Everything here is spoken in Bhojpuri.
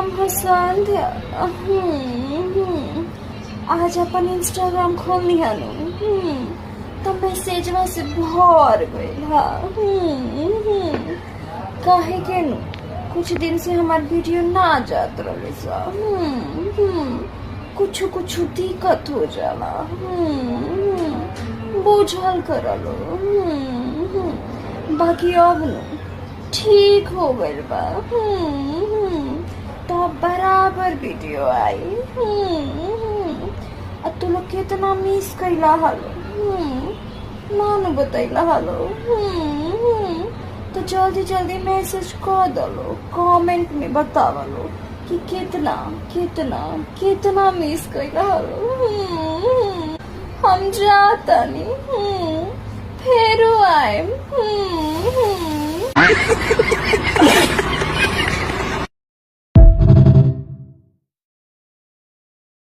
शुभ संध्या। आज अपन इंस्टाग्राम खोल लिहानु तो मैसेजवा से भर गइल हा। काहे के नु कुछ दिन से हमार वीडियो ना जात रहे सा। कुछ कुछ दिक्कत हो जाला। बुझल करलो। बाकी अब नु ठीक हो गइल बा। तो बराबर वीडियो आई। अब तू लोग कितना मिस कैला हलो नानू बतैला हलो। तो जल्दी जल्दी मैसेज कर दलो, कमेंट में बतावलो कि कितना कितना कितना मिस कैला हलो। हम जाता नहीं फिर आए।